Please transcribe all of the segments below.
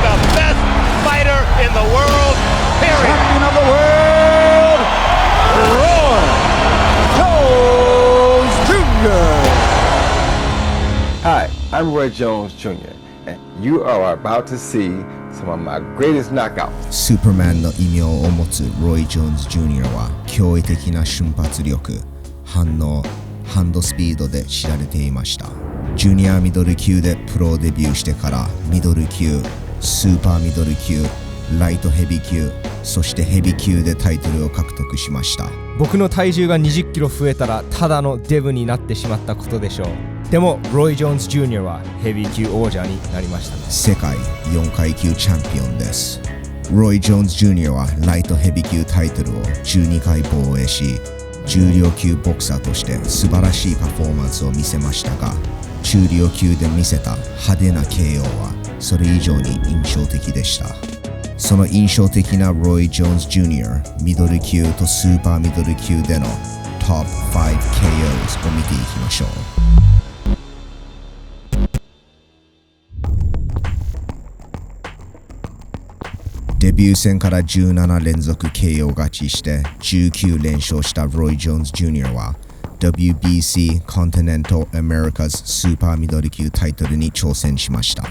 the best fighter in the world, period. Champion of the world, Roy Jones Jr. Hi, I'm Roy Jones Jr. and you are about to see some of my greatest knockouts. スーパーマンの異名を持つロイ・ジョーンズ・ジュニアは驚異的な瞬発力、反応、ハンドスピードで知られていました。ジュニアミドル級でプロデビューしてからミドル級、スーパーミドル級、ライトヘビ級、そしてヘビ級でタイトルを獲得しました。僕の体重が20キロ増えたらただのデブになってしまったことでしょう。でもロイ・ジョーンズ・ジュニアはヘビー級王者になりましたね。世界4階級チャンピオンです。ロイ・ジョーンズ・ジュニアはライトヘビー級タイトルを12回防衛し、重量級ボクサーとして素晴らしいパフォーマンスを見せましたが、中量級で見せた派手な KO はそれ以上に印象的でした。その印象的なロイ・ジョーンズ・ジュニア、ミドル級とスーパーミドル級でのトップ5 KOs を見ていきましょう。デビュー戦から17連続 KO 勝ちして19連勝したロイ・ジョーンズ・ジュニアは WBC Continental Americas スーパーミドル級タイトルに挑戦しました。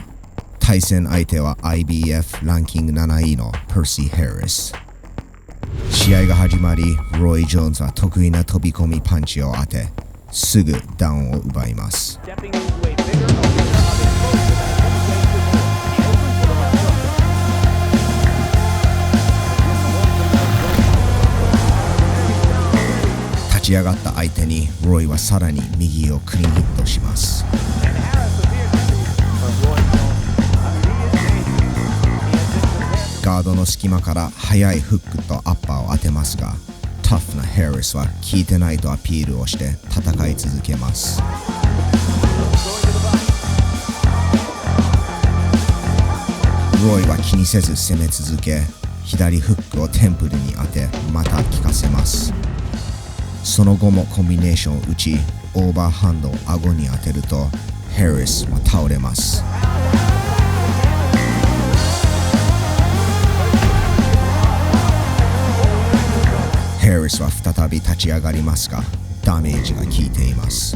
対戦相手は IBF ランキング7位のパーシー・ヘリス。試合が始まり、ロイ・ジョーンズは得意な飛び込みパンチを当て、すぐダウンを奪います。立ち上がった相手にロイはさらに右をクリーンヒットします。ガードの隙間から速いフックとアッパーを当てますが、タフなヘリスは効いてないとアピールをして戦い続けます。ロイは気にせず攻め続け、左フックをテンプルに当てまた効かせます。その後もコンビネーションを打ち、オーバーハンドを顎に当てるとヘリスは倒れます。ヘリスは再び立ち上がりますが、ダメージが効いています。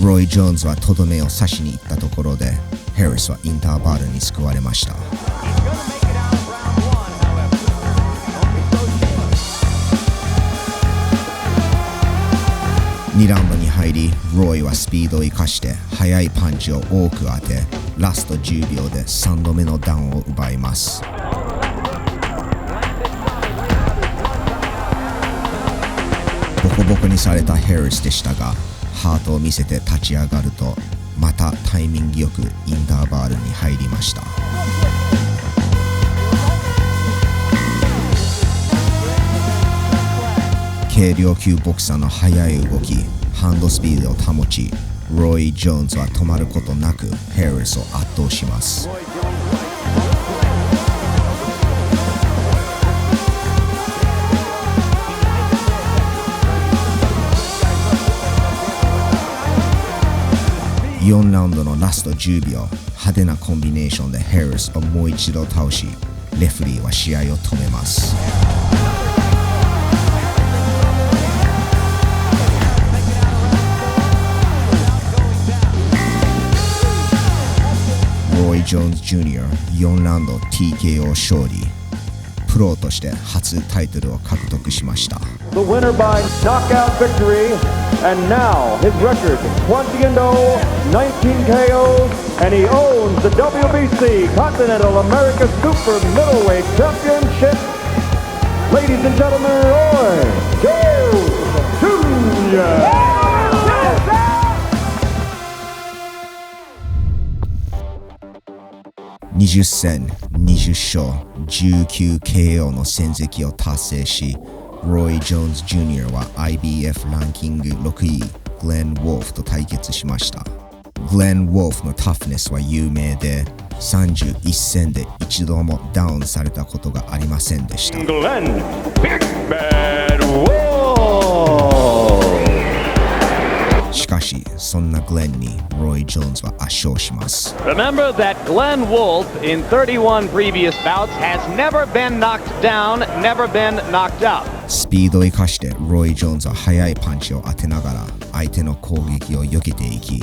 ロイ・ジョーンズはとどめを刺しに行ったところで、ヘリスはインターバルに救われました。2ラウンドに入り、ロイはスピードを生かして速いパンチを多く当て、ラスト10秒で3度目のダウンを奪います。ボコボコにされたヘリスでしたが、ハートを見せて立ち上がると、またタイミングよくインターバルに入りました。軽量級ボクサーの速い動き、ハンドスピードを保ち、ロイ・ジョーンズは止まることなくヘリスを圧倒します。4ラウンドのラスト10秒、派手なコンビネーションでヘリスをもう一度倒し、レフリーは試合を止めます。ロイ・ジョーンズ・ジュニア4ラウンド TKO 勝利。プロとして初タイトルを獲得しました。The winner by knockout victory, and now his record 20-0, 19 KOs, and he owns the WBC Continental America Super Middleweight Championship. Ladies and gentlemen, Roy Jones Jr. 20戦20勝19 KO の戦績を達成し、ロイ・ジョーンズ・ジュニアは IBF ランキング6位グレン・ウォルフと対決しました。グレン・ウォルフのタフネスは有名で、31戦で一度もダウンされたことがありませんでした。グレン・ビッグバッド・ウォルフ。しかしそんなグレンにロイ・ジョーンズは圧勝します。 Remember that Glenn Wolfe in 31 previous bouts has never been knocked down, never been knocked out. スピードを生かしてロイ・ジョーンズは速いパンチを当てながら相手の攻撃を避けていき、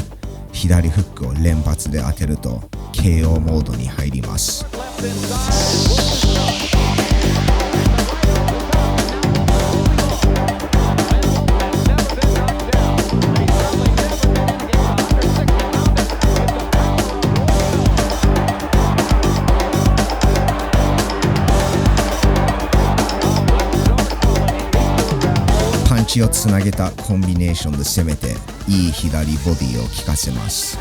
左フックを連発で当てると KO モードに入ります。パンチをつなげたコンビネーションで攻めていい左ボディを効かせます。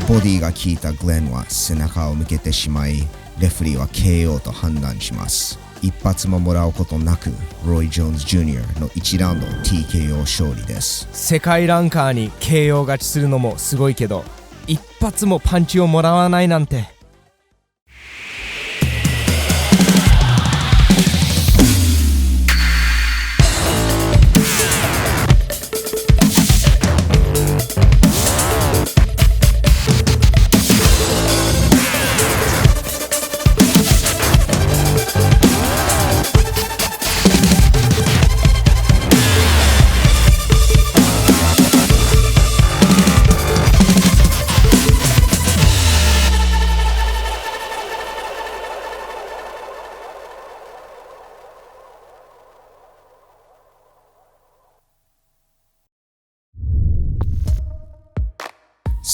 ボディが効いたグレンは背中を向けてしまい、レフリーは KO と判断します。一発ももらうことなくロイ・ジョーンズ・ジュニアの1ラウンド TKO 勝利です。世界ランカーに KO 勝ちするのもすごいけど、一発もパンチをもらわないなんて。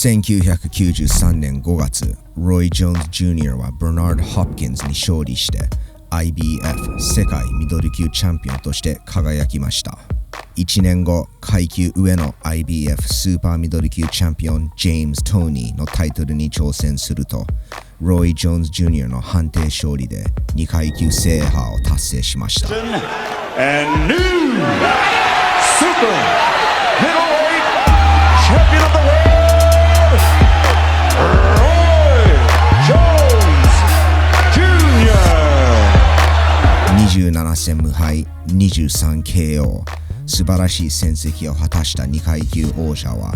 1993年5月、ロイ・ジョーンズ・ジュニアはバーナード・ホプキンズに勝利して IBF 世界ミドル級チャンピオンとして輝きました。1年後、階級上の IBF スーパーミドル級チャンピオンジェームズ・トーニーのタイトルに挑戦すると、ロイ・ジョーンズ・ジュニアの判定勝利で2階級制覇を達成しました。And new super middleweight champion of the world, Roy Jones Jr. 27戦無敗、23 KO、素晴らしい戦績を果たした2階級王者は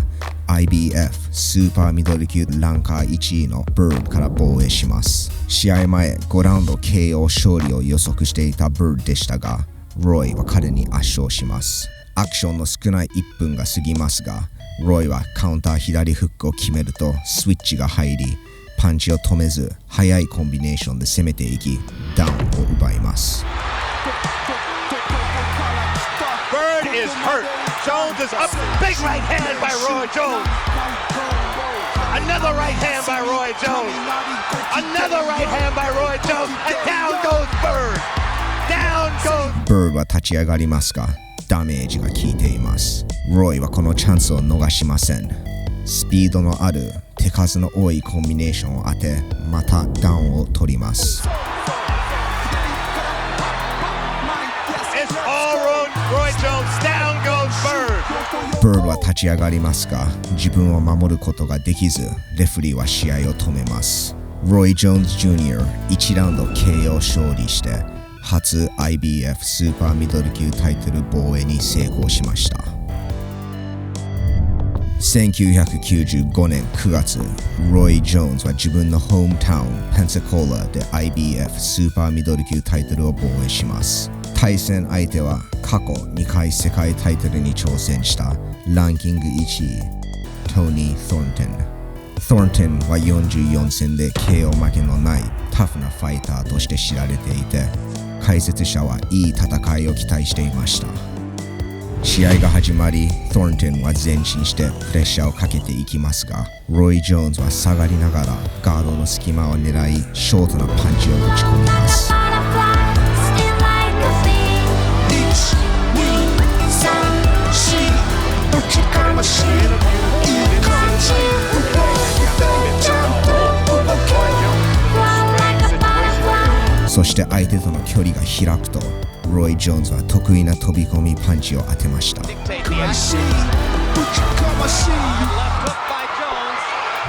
IBF スーパーミドル級ランカー1位のブードから防衛します。試合前5ラウンド KO 勝利を予測していたブードでしたが、ロイは彼に圧勝します。アクションの少ない1分が過ぎますが、ロイはカウンター左フックを決めるとスイッチが入り、パンチを止めず速いコンビネーションで攻めていき、ダウンを奪います。Bird is hurt. Jones is up. Big right hand by Roy Jones. Another right hand by Roy Jones. Another right hand by Roy Jones. And down goes Bird. Down goes. ブードは立ち上がりますが、ダメージが効いています。ロイはこのチャンスを逃しません。スピードのある手数の多いコンビネーションを当て、またダウンを取ります。It's all Roy Jones. Down goes Bird. ブードは立ち上がりますが、自分を守ることができず、レフリーは試合を止めます。ロイ・ジョーンズ・ジュニア1ラウンド KO 勝利して、初 IBF スーパーミドル級タイトル防衛に成功しました。1995年9月、ロイ・ジョーンズは自分のホームタウンペンサコーラで IBF スーパーミドル級タイトルを防衛します。対戦相手は過去2回世界タイトルに挑戦したランキング1位トニー・トーントン。トーントンは44戦で KO 負けのないタフなファイターとして知られていて、解説者はいい戦いを期待していました。試合が始まり、トーントンは前進してプレッシャーをかけていきますが、ロイ・ジョーンズは下がりながらガードの隙間を狙い、ショートなパンチを打ち込みます。そして相手との距離が開くと、ロイ・ジョーンズは得意な飛び込みパンチを当てました。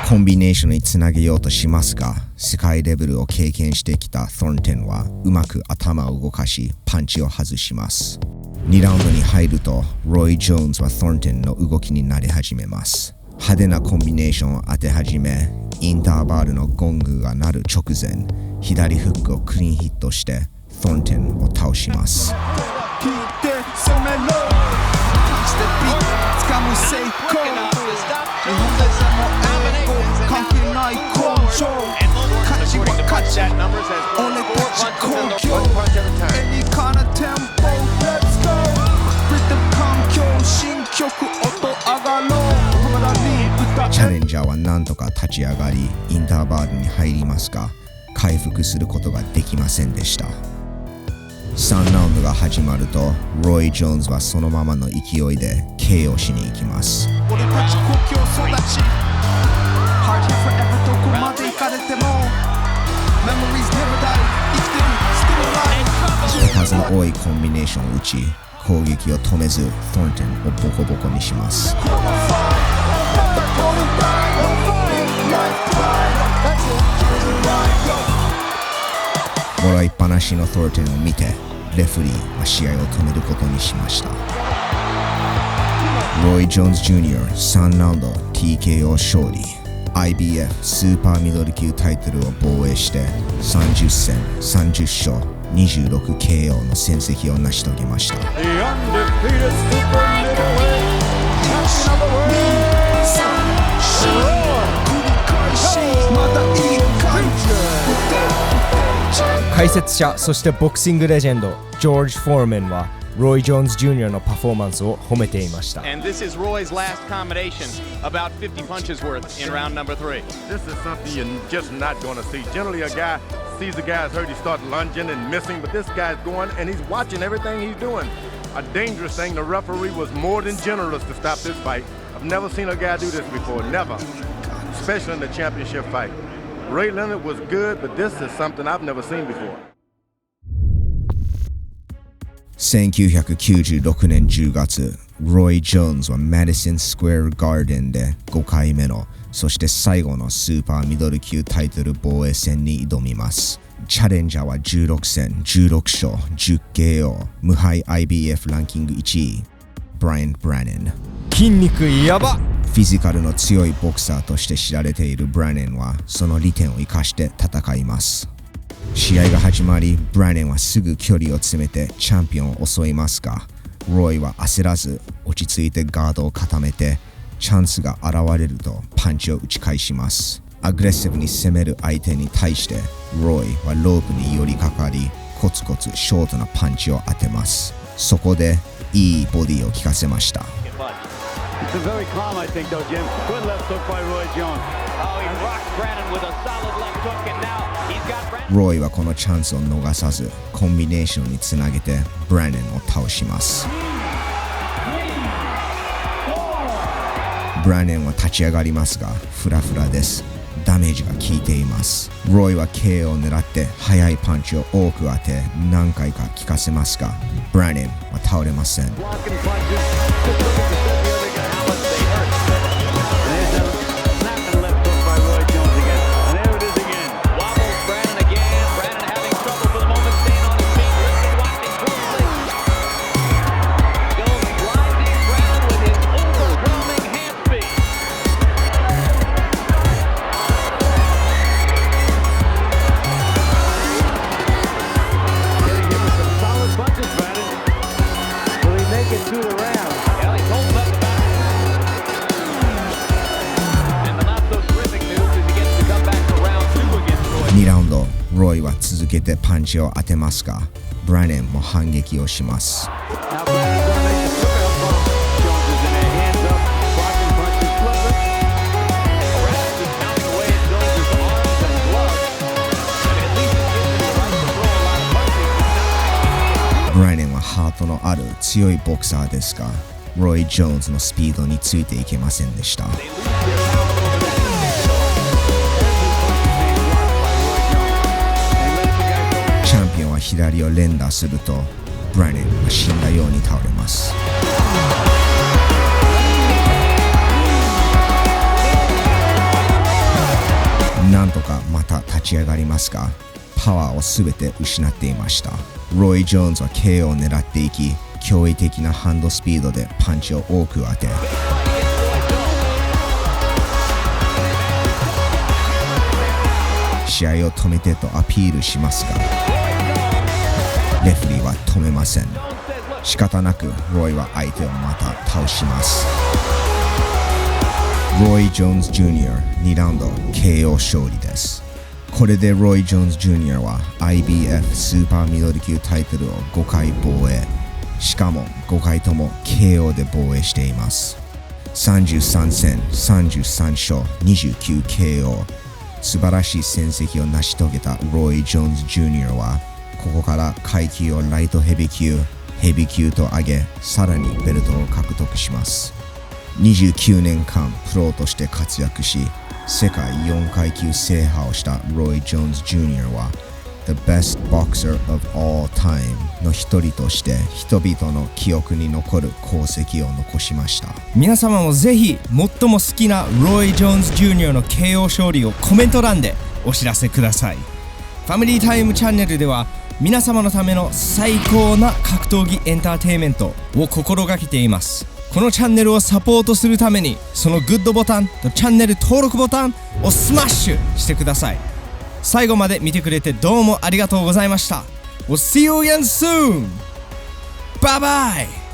コンビネーションにつなげようとしますが、世界レベルを経験してきたトーントンはうまく頭を動かしパンチを外します。2ラウンドに入るとロイ・ジョーンズはトンテンの動きになり始めます。派手なコンビネーションを当て始め、インターバルのゴングが鳴る直前、左フックをクリーンヒットしてトンテンを倒します。チャレンジャーは何とか立ち上がりインターバルに入りますが回復することができませんでした。3ラウンドが始まるとロイ・ジョーンズはそのままの勢いで KO しに行きます。手数の多いコンビネーションを打ち攻撃を止めずトンテンをボコボコにします。もらいっぱなしのトンテンを見てレフェリーは試合を止めることにしました。ロイ・ジョーンズ・ジュニア3ラウンド TKO 勝利、 IBF スーパーミドル級タイトルを防衛して30戦30勝26KO の戦績を成し遂げました。解説者そしてボクシングレジェンドジョージ・フォーマンはロイ・ジョーンズ・ジュニアのパフォーマンスを褒めていました。 And this is Roy's last combination, about 50 punches worth in round number 3. This is something you're just not going to see. Generally, a guy sees a guy's hurt, he starts lunging and missing, but this guy's going and he's watching everything he's doing. A dangerous thing. The referee was more than generous to stop this fight. I've never seen a guy do this before, never, especially in the championship fight. Ray Leonard was good, but this is something I've never seen before. 1996年10月、ロイ・ジョーンズはマディソン・スクエア・ガーデンで5回目の、そして最後のスーパーミドル級タイトル防衛戦に挑みます。チャレンジャーは16戦16勝 10KO、 無敗 IBF ランキング1位、ブライアン・ブラネン。筋肉やば。フィジカルの強いボクサーとして知られているブラネンはその利点を生かして戦います。試合が始まり、ブラネンはすぐ距離を詰めてチャンピオンを襲いますが、ロイは焦らず落ち着いてガードを固めて、チャンスが現れるとパンチを打ち返します。アグレッシブに攻める相手に対してロイはロープに寄りかかり、コツコツショートなパンチを当てます。そこでいいボディを効かせました。It's very calm, I think, though, Jim. Good left hook by Roy Jones. Oh, he rocked Brannon with a solid left hook, and now he's got Brannon. ロイはこのチャンスを逃さずコンビネーションにつなげてブラネンを倒します。ブラネンは立ち上がりますがフラフラです。ダメージが効いています。ロイは KO を狙って速いパンチを多く当て何回か効かせますがブラネンは倒れません。2ラウンド、ロイは続けてパンチを当てますが、ブラネンも反撃をします。ブラネンはハートのある強いボクサーですが、ロイ・ジョーンズのスピードについていけませんでした。チャンピオンは左を連打するとブラネンは死んだように倒れます。なんとかまた立ち上がりますがパワーをすべて失っていました。ロイ・ジョーンズは KO を狙っていき驚異的なハンドスピードでパンチを多く当て、試合を止めてとアピールしますが、レフェリーは止めません。仕方なくロイは相手をまた倒します。ロイ・ジョーンズ・ジュニア2ラウンド KO 勝利です。これでロイ・ジョーンズ・ジュニアは IBF スーパーミドル級タイトルを5回防衛、しかも5回とも KO で防衛しています。33戦33勝 29KO、 素晴らしい戦績を成し遂げたロイ・ジョーンズ・ジュニアはここから階級をライトヘビー級、ヘビー級と上げ、さらにベルトを獲得します。29年間プロとして活躍し、世界4階級制覇をしたロイ・ジョーンズ・ジュニアは The best boxer of all time の一人として人々の記憶に残る功績を残しました。皆様もぜひ最も好きなロイ・ジョーンズ・ジュニアの KO 勝利をコメント欄でお知らせください。ファミリータイムチャンネルでは皆様のための最高な格闘技エンターテインメントを心がけています。このチャンネルをサポートするためにそのグッドボタンとチャンネル登録ボタンをスマッシュしてください。最後まで見てくれてどうもありがとうございました。We'll see you again soon! Bye bye!